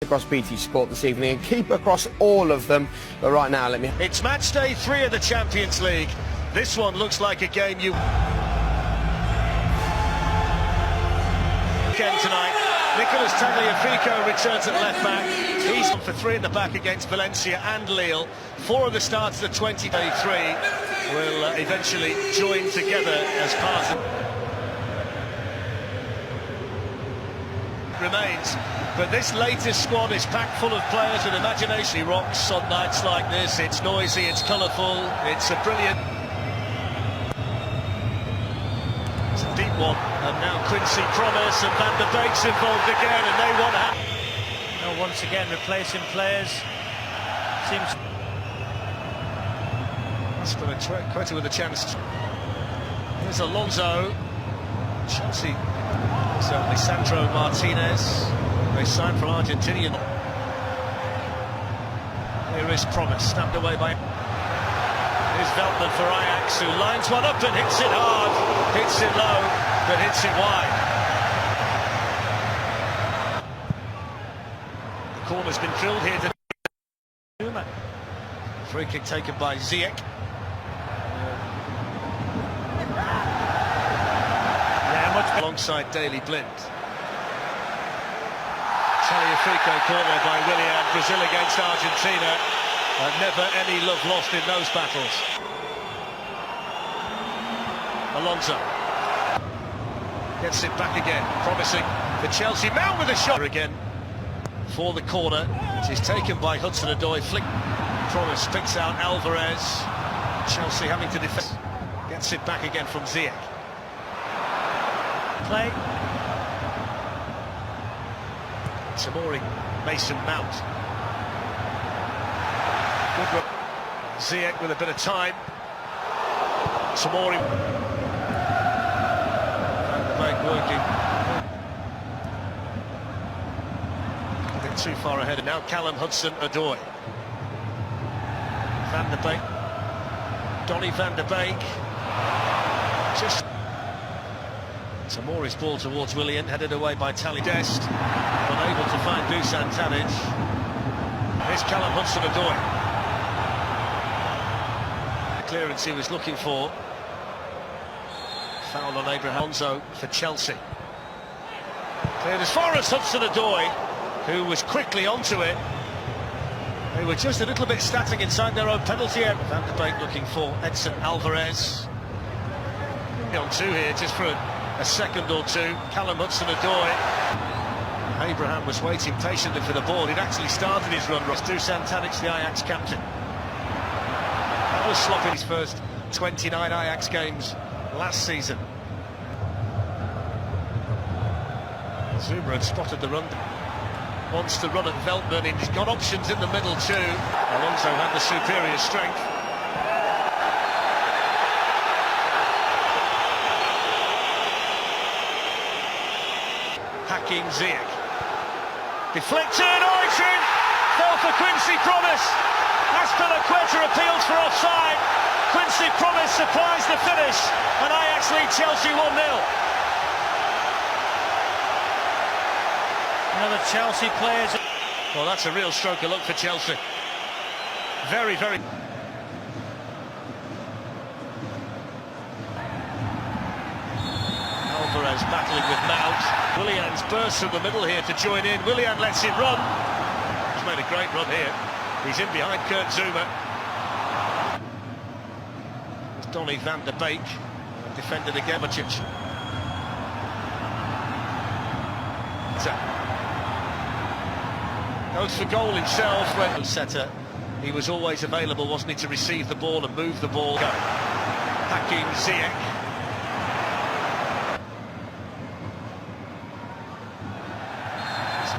across BT Sport this evening and keep across all of them. But right now, It's match day 3 of the Champions League. This one looks like a game you... Again tonight, Nicolas Tagliafico returns at left back. He's on for 3 in the back against Valencia and Lille. 4 of the starts of the 2023 will eventually join together as part of... remains, but this latest squad is packed full of players with imagination. He rocks on nights like this. It's noisy, it's colourful, it's a brilliant... It's a deep one, and now Quincy Promes and Van der Beek's involved again, and they want to... Now once again replacing players. Seems... Quetta with a chance. Here's Alonso. Chelsea... Certainly Sandro Martinez, they signed from Argentinian. Here is Promes, snapped away by... Here's Veltman for Ajax, who lines one up and hits it hard, hits it low, but hits it wide. The corner's been drilled here to... Free kick taken by Ziyech. Alongside Daley Blind. Tagliafico caught there by Willian. Brazil against Argentina. Never any love lost in those battles. Alonso gets it back again, promising for Chelsea. Mount with a shot again for the corner. It is taken by Hudson-Odoi. Flick. Promes picks out Alvarez. Chelsea having to defend. Gets it back again from Ziyech. Play. Tamori, Mason Mount. Good run. Ziyech with a bit of time. Tamori. Van der Beek working. A bit too far ahead. And now Callum Hudson-Odoi. Van der Beek. Donny Van der Beek. Just... Tamori's ball towards Willian, headed away by Tali Dest, unable to find Dusan Tadic. Here's Callum Hudson-Odoi. Clearance he was looking for. Foul on Abraham Alonso for Chelsea. Cleared as far as Hudson-Odoi, who was quickly onto it. They were just a little bit static inside their own penalty area. Van der Beek looking for Edson Alvarez. On 2 here, just for a second or two. Callum Hudson-Odoi. Abraham was waiting patiently for the ball. He'd actually started his run. Dusan Tadic, the Ajax captain. That was sloppy his first 29 Ajax games last season. Zuma had spotted the run. Wants to run at Veltman. He's got options in the middle too. Alonso had the superior strength. Hacking Ziyech. Deflected, it's in! Fell for Quincy Promes. Quetta appeals for offside. Quincy Promes supplies the finish, and Ajax lead Chelsea 1-0. Another Chelsea players. Well, that's a real stroke of luck for Chelsea. Very, very... Alvarez battling with Mount. Willian's burst from the middle here to join in. Willian lets it run. He's made a great run here. He's in behind Kurt Zuma. It's Donny Van der Beek. Defended again, Macic. Goes for goal himself when setter. He was always available, wasn't he, to receive the ball and move the ball. Hacking Ziyech.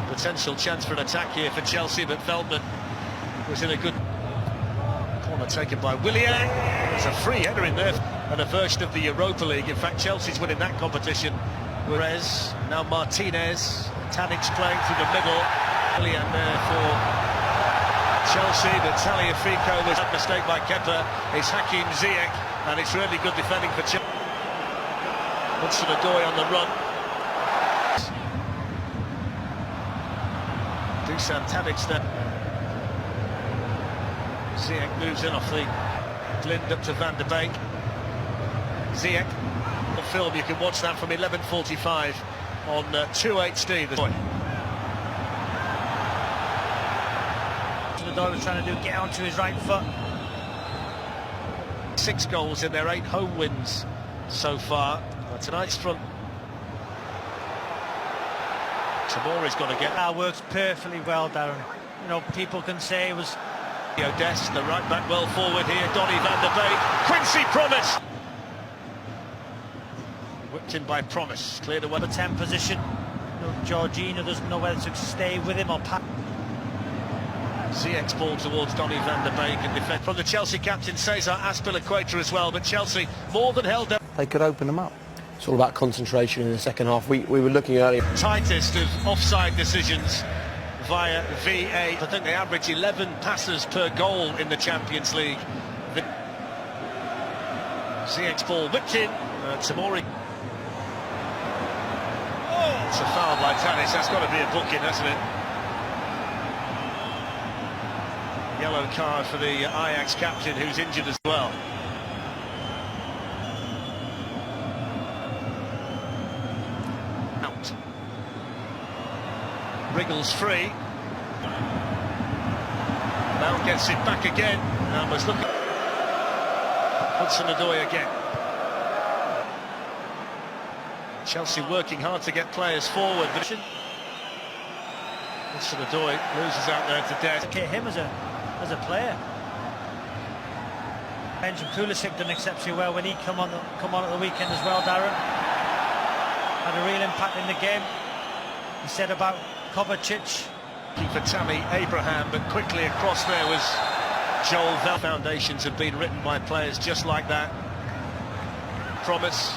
Potential chance for an attack here for Chelsea, but Veltman was in a good corner taken by Willian. There's a free header in there and a version of the Europa League. In fact, Chelsea's winning that competition. Whereas now Martinez, Tadic's playing through the middle. Willian there for Chelsea, but Tagliafico was a mistake by Kepa. It's Hakim Ziyech, and it's really good defending for Chelsea. Hudson-Odoi on the run. Dusan Tadic there. Ziyech moves in off the Blind up to Van de Beek. Ziyech. The film, you can watch that from 11:45 on 2HD. The dog was trying to get onto his right foot. 6 goals in their 8 home wins so far. Tonight's front. Tomori's got to get. That works perfectly well, Darren. You know, people can say it was. Odess, the right back, well forward here. Donny van der Beek. Quincy Promise. Whipped in by Promise. Cleared away. The 10 position. You know, Jorginho doesn't know whether to stay with him or pass. Ziyech's ball towards Donny van der Beek and defend from the Chelsea captain Cesar Azpilicueta as well, but Chelsea more than held them. They could open them up. It's all about concentration in the second half. We were looking earlier. Tightest of offside decisions via VA. I think they average 11 passes per goal in the Champions League. Ziyech's ball whipped in. Tomori. Oh, it's a foul by Tadic. That's got to be a booking, hasn't it? Yellow card for the Ajax captain, who's injured as well. Out. Wriggles free. Mount gets it back again. And was looking. Hudson-Odoi again. Chelsea working hard to get players forward. Hudson-Odoi loses out there to death. Okay, him as a player. Benjamin Pulisic done exceptionally well when he come on at the weekend as well, Darren. Had a real impact in the game. He said about Kovacic. For Tammy Abraham, but quickly across there was Joel Vel. Foundations have been written by players just like that. Promise.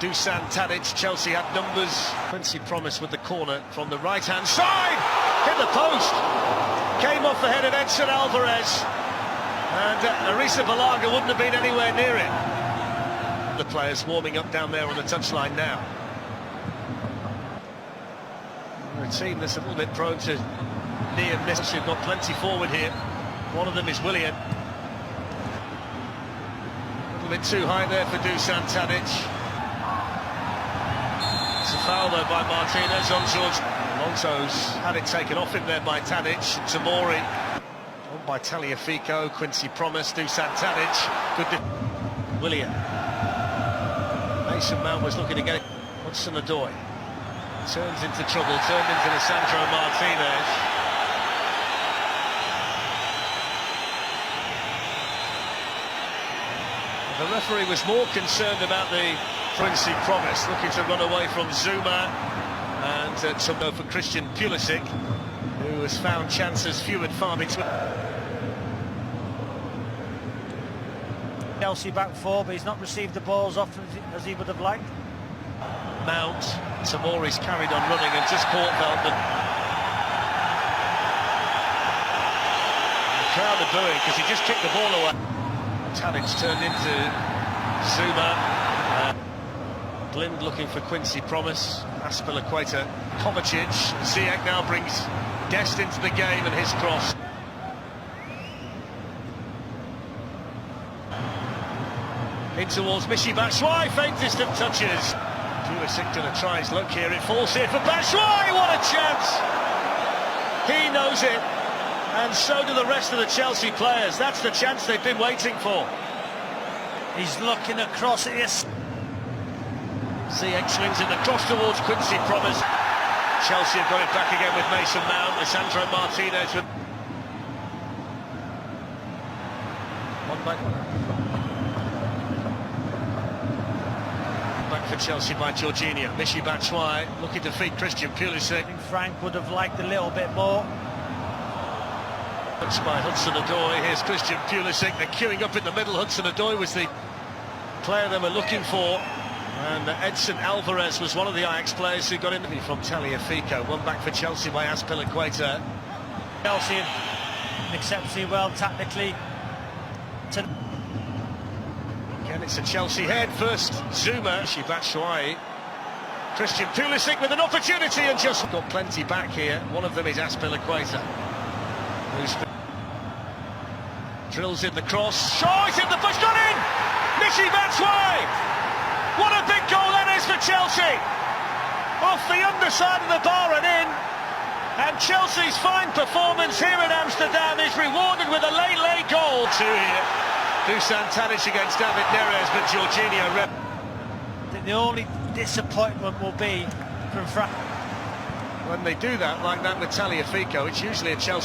Dusan Tadic, Chelsea had numbers. Quincy Promise with the corner from the right-hand side. Hit the post. Came off the head of Edson Alvarez. And Arisa Balaga wouldn't have been anywhere near it. The players warming up down there on the touchline now. A team that's a little bit prone to near miss. You've got plenty forward here. One of them is Willian. A little bit too high there for Dusan Tadic. It's a foul though by Martinez on George. Alonso's had it taken off him there by Tadic. Tomori on by Tagliafico. Quincy Promise. Dusan Tadic. Good. Willian. Mason Mount was looking to get it. Hudson-Odoi. Turns into trouble, turned into Lisandro Martinez. The referee was more concerned about the Quincy Promise, looking to run away from Zuma, and some go for Christian Pulisic, who has found chances few and far between. Chelsea back 4, but he's not received the balls often as he would have liked. Mount, Tomori's carried on running and just caught Veltman. The crowd are booing because he just kicked the ball away. Tadic turned into Zuma. Blind looking for Quincy Promise. Azpilicueta, Kovacic. Ziyech now brings Dest into the game and his cross. In towards Michy Batshuayi, faintest of touches. Pulisic going to try his luck here. It falls here for Batshuayi. What a chance! He knows it, and so do the rest of the Chelsea players. That's the chance they've been waiting for. He's looking across it. Yes. Ziyech swings it across towards Quincy Promise. Chelsea have got it back again with Mason Mount. Lisandro Martinez with one back. Back for Chelsea by Jorginho. Michy Batshuayi looking to feed Christian Pulisic. I think Frank would have liked a little bit more. Looks by Hudson-Odoi. Here's Christian Pulisic. They're queuing up in the middle. Hudson-Odoi was the player they were looking for. And Edson Alvarez was one of the Ajax players who got in from Tagliafico. One back for Chelsea by Azpilicueta. Chelsea exceptionally well tactically. Again, it's a Chelsea head first. Zuma. Batshuayi Christian Pulisic with an opportunity and just got plenty back here. One of them is Aspilicueta, who's drills in the cross. Oh, it's in the push, got in! Michy Batshuayi! What a big goal that is for Chelsea! Off the underside of the bar and in. And Chelsea's fine performance here in Amsterdam is rewarded with a late goal. Two here. Dusan Tadic against David Neres, but Jorginho... I think the only disappointment will be from When they do that, like that with Tagliafico, it's usually a Chelsea...